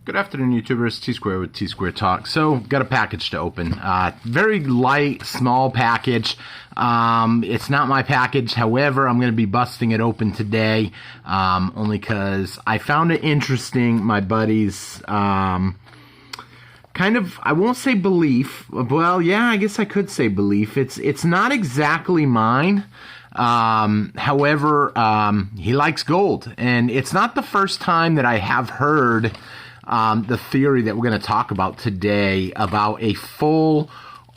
Good afternoon, YouTubers. T-Square with T-Square Talk. So, got a package to open. Very light, small package. It's not my package. However, I'm going to be busting it open today, only because I found it interesting. My buddies, kind of, I won't say belief. Well, yeah, I guess I could say belief. It's not exactly mine. However, he likes gold, and it's not the first time that I have heard the theory that we're going to talk about today about a full,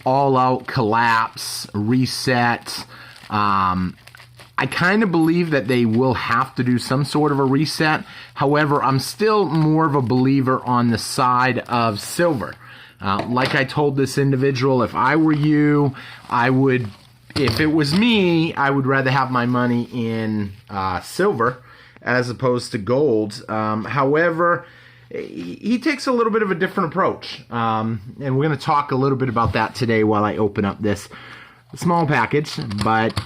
all-out collapse, reset. I kind of believe that they will have to do some sort of a reset. However, I'm still more of a believer on the side of silver. Like I told this individual, if I were you, I would, if it was me, I would rather have my money in silver as opposed to gold. However, he takes a little bit of a different approach, and we're going to talk a little bit about that today while I open up this small package, but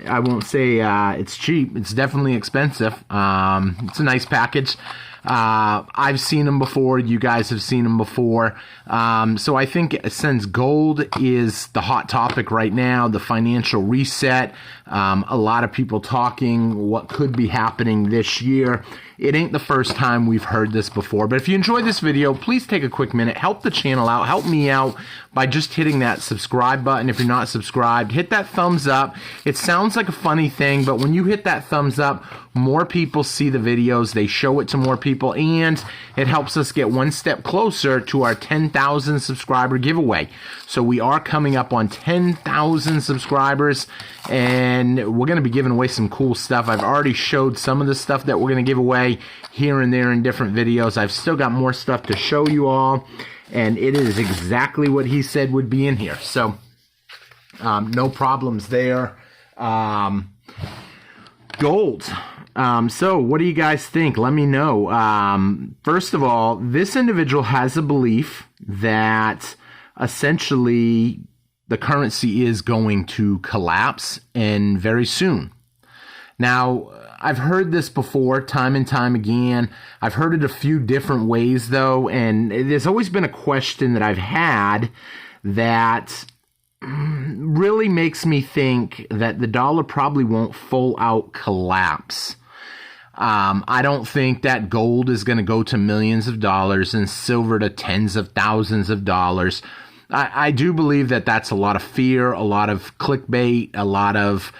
I won't say it's cheap. It's definitely expensive. It's a nice package. I've seen them before. You guys have seen them before. So I think since gold is the hot topic right now, the financial reset, a lot of people talking what could be happening this year. It ain't the first time we've heard this before, but if you enjoyed this video, please take a quick minute, help the channel out, help me out by just hitting that subscribe button. If you're not subscribed, hit that thumbs up. It sounds like a funny thing, but when you hit that thumbs up, more people see the videos, they show it to more people, and it helps us get one step closer to our 10,000 subscriber giveaway. So we are coming up on 10,000 subscribers, and we're going to be giving away some cool stuff. I've already showed some of the stuff that we're going to give away here and there in different videos. I've still got more stuff to show you all, and it is exactly what he said would be in here. So no problems there. Gold. So what do you guys think? Let me know. First of all, this individual has a belief that essentially the currency is going to collapse and very soon. Now, I've heard this before time and time again. I've heard it a few different ways though, and there's always been a question that I've had that really makes me think that the dollar probably won't full out collapse. I don't think that gold is going to go to millions of dollars and silver to tens of thousands of dollars. I do believe that that's a lot of fear, a lot of clickbait, a lot of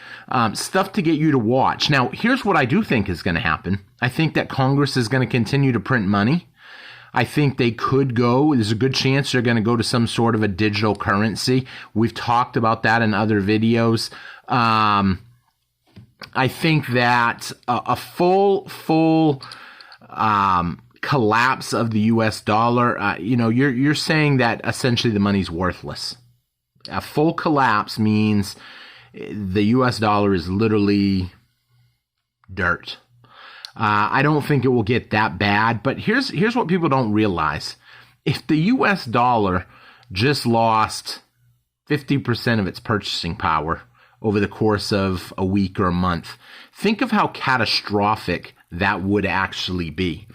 stuff to get you to watch. Now, here's what I do think is going to happen. I think that Congress is going to continue to print money. I think they could go, there's a good chance they're going to go to some sort of a digital currency. We've talked about that in other videos. I think that a full collapse of the U.S. dollar, you're saying that essentially the money's worthless. A full collapse means the U.S. dollar is literally dirt. I don't think it will get that bad, but here's what people don't realize. If the U.S. dollar just lost 50% of its purchasing power over the course of a week or a month, think of how catastrophic that would actually be.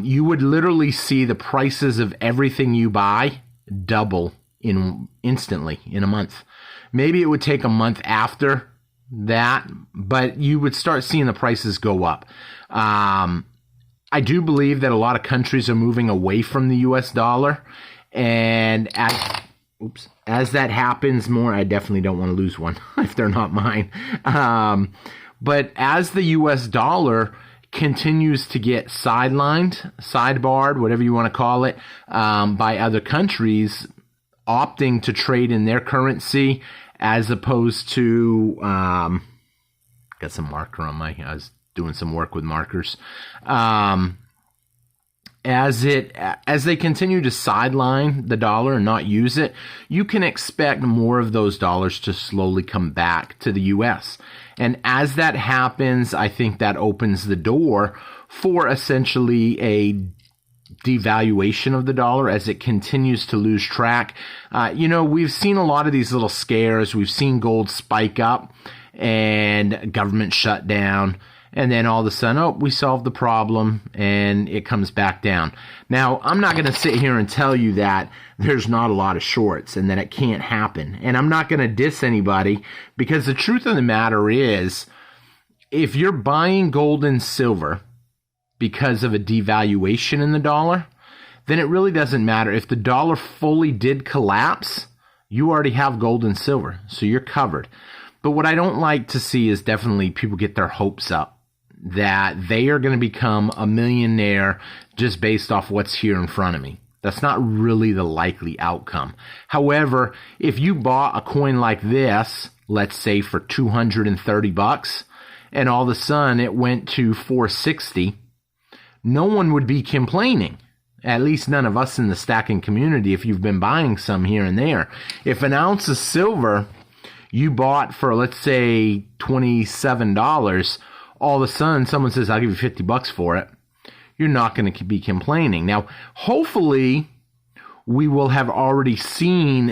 You would literally see the prices of everything you buy double instantly in a month. Maybe it would take a month after that, but you would start seeing the prices go up. I do believe that a lot of countries are moving away from the U.S. dollar, and as that happens more, I definitely don't want to lose one if they're not mine. But as the U.S. dollar continues to get sidebarred, whatever you want to call it, by other countries opting to trade in their currency as opposed to, got some marker on I was doing some work with markers. As they continue to sideline the dollar and not use it, you can expect more of those dollars to slowly come back to the U.S. And as that happens, I think that opens the door for essentially a devaluation of the dollar as it continues to lose track. We've seen a lot of these little scares. We've seen gold spike up and government shut down. And then all of a sudden, oh, we solved the problem, and it comes back down. Now, I'm not going to sit here and tell you that there's not a lot of shorts and that it can't happen. And I'm not going to diss anybody, because the truth of the matter is, if you're buying gold and silver because of a devaluation in the dollar, then it really doesn't matter. If the dollar fully did collapse, you already have gold and silver, so you're covered. But what I don't like to see is definitely people get their hopes up that they are going to become a millionaire just based off what's here in front of me. That's not really the likely outcome. However, if you bought a coin like this, let's say for $230, and all of a sudden it went to $460, no one would be complaining. At least none of us in the stacking community, if you've been buying some here and there. If an ounce of silver you bought for, let's say, $27, all of a sudden someone says, I'll give you $50 for it, you're not going to be complaining. Now, hopefully, we will have already seen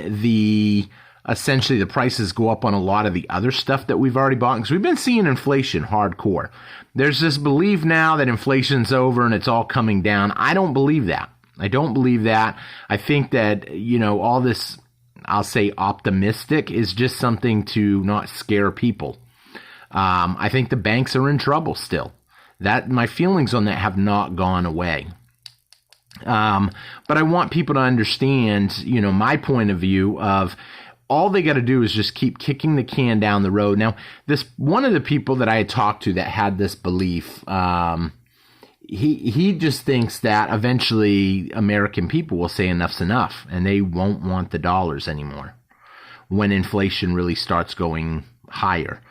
essentially the prices go up on a lot of the other stuff that we've already bought, because we've been seeing inflation hardcore. There's this belief now that inflation's over and it's all coming down. I don't believe that. I don't believe that. I think that, all this, I'll say optimistic, is just something to not scare people. I think the banks are in trouble still. My feelings on that have not gone away. But I want people to understand, my point of view of all they got to do is just keep kicking the can down the road. Now, one of the people that I had talked to that had this belief, he just thinks that eventually American people will say enough's enough and they won't want the dollars anymore when inflation really starts going higher.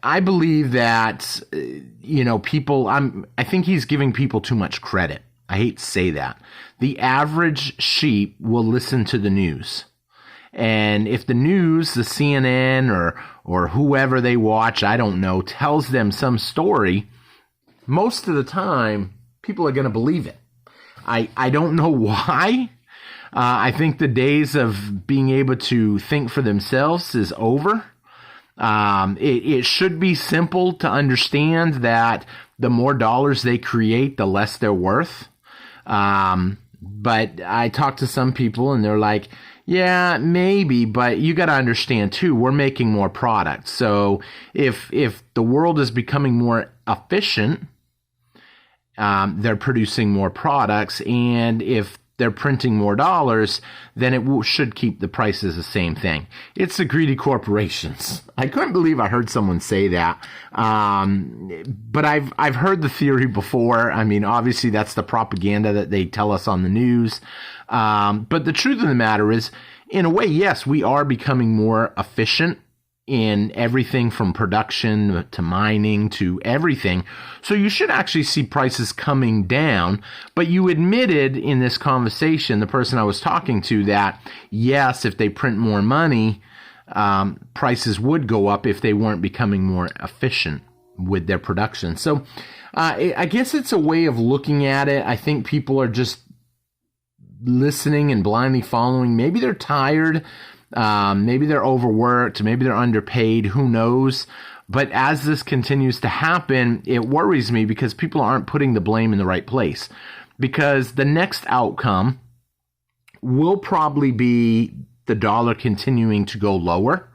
I believe that, I think he's giving people too much credit. I hate to say that. The average sheep will listen to the news. And if the news, the CNN or whoever they watch, I don't know, tells them some story, most of the time, people are going to believe it. I don't know why. I think the days of being able to think for themselves is over. It should be simple to understand that the more dollars they create, the less they're worth. But I talk to some people and they're like, yeah, maybe, but you got to understand too, we're making more products. So if the world is becoming more efficient, they're producing more products, and if they're printing more dollars, then it should keep the prices the same thing. It's the greedy corporations. I couldn't believe I heard someone say that. But I've heard the theory before. I mean, obviously that's the propaganda that they tell us on the news. But the truth of the matter is, in a way, yes, we are becoming more efficient in everything from production to mining to everything. So you should actually see prices coming down. But you admitted in this conversation, the person I was talking to, that yes, if they print more money, prices would go up if they weren't becoming more efficient with their production. So I guess it's a way of looking at it. I think people are just listening and blindly following. Maybe they're tired. Maybe they're overworked, maybe they're underpaid, who knows? But as this continues to happen, it worries me because people aren't putting the blame in the right place. Because the next outcome will probably be the dollar continuing to go lower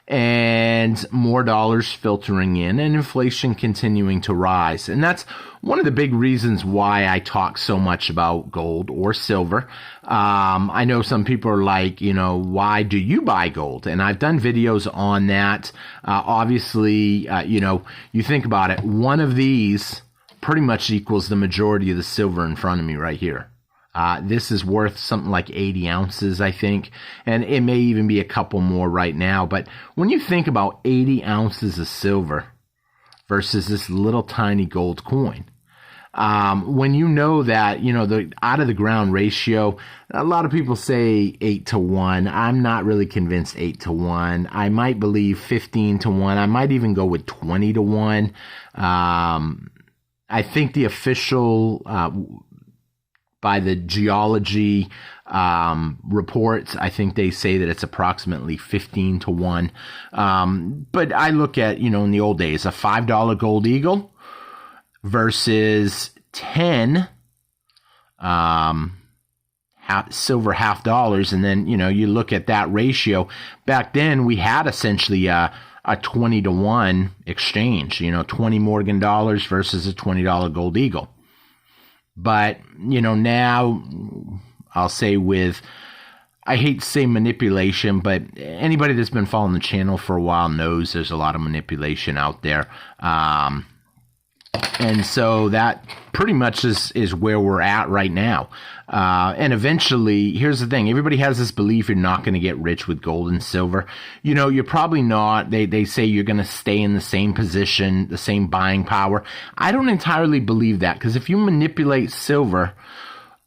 and more dollars filtering in and inflation continuing to rise. And that's one of the big reasons why I talk so much about gold or silver. I know some people are like, why do you buy gold? And I've done videos on that. Obviously, you think about it, one of these pretty much equals the majority of the silver in front of me right here. This is worth something like 80 ounces, I think, and it may even be a couple more right now. But when you think about 80 ounces of silver versus this little tiny gold coin, when you know that, the out of the ground ratio, a lot of people say 8-to-1. I'm not really convinced 8-to-1. I might believe 15-to-1. I might even go with 20-to-1. I think the official by the geology reports, I think they say that it's approximately 15-to-1. But I look at, in the old days, a $5 gold eagle versus 10 silver half dollars, and then you look at that ratio. Back then we had essentially a 20-to-1 exchange, 20 Morgan dollars versus a $20 gold eagle. But now I'll say with, I hate to say manipulation, but anybody that's been following the channel for a while knows there's a lot of manipulation out there. And so that pretty much is where we're at right now. And eventually, here's the thing. Everybody has this belief you're not going to get rich with gold and silver. You're probably not. They say you're going to stay in the same position, the same buying power. I don't entirely believe that, because if you manipulate silver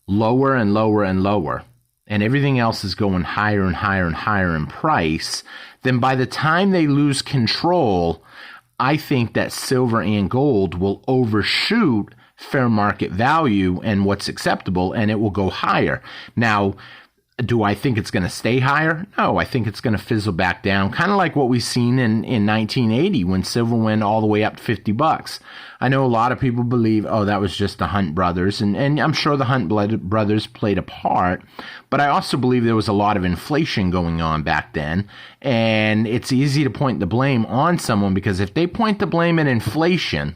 lower and lower and lower, and everything else is going higher and higher and higher in price, then by the time they lose control, I think that silver and gold will overshoot fair market value and what's acceptable, and it will go higher. Now, do I think it's going to stay higher? No, I think it's going to fizzle back down, kind of like what we've seen in 1980 when silver went all the way up to $50. I know a lot of people believe, oh, that was just the Hunt brothers, and I'm sure the Hunt brothers played a part, but I also believe there was a lot of inflation going on back then, and it's easy to point the blame on someone, because if they point the blame at inflation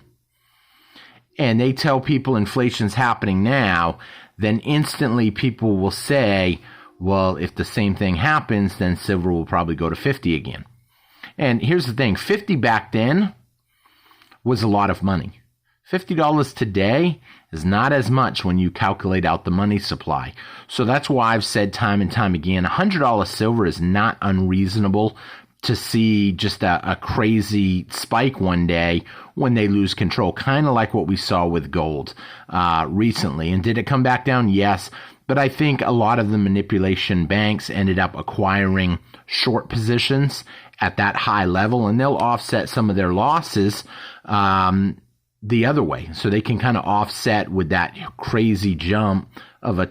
and they tell people inflation's happening now, then instantly people will say, well, if the same thing happens, then silver will probably go to 50 again. And here's the thing, 50 back then was a lot of money. $50 today is not as much when you calculate out the money supply. So that's why I've said time and time again, $100 silver is not unreasonable to see just a crazy spike one day when they lose control, kind of like what we saw with gold recently. And did it come back down? Yes. But I think a lot of the manipulation banks ended up acquiring short positions at that high level, and they'll offset some of their losses the other way. So they can kind of offset with that crazy jump of a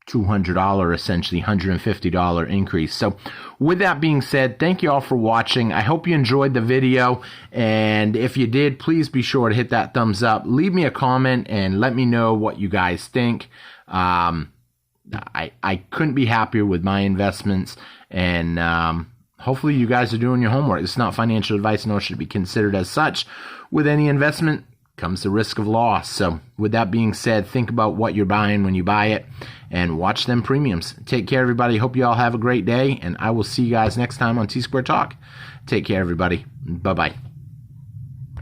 $200, essentially $150 increase. So with that being said, thank you all for watching. I hope you enjoyed the video, and if you did, please be sure to hit that thumbs up. Leave me a comment and let me know what you guys think. I couldn't be happier with my investments, and hopefully you guys are doing your homework. It's not financial advice, nor should it be considered as such. With any investment comes the risk of loss. So with that being said, think about what you're buying when you buy it, and watch them premiums. Take care, everybody. Hope you all have a great day, and I will see you guys next time on T-Square Talk. Take care, everybody. Bye-bye.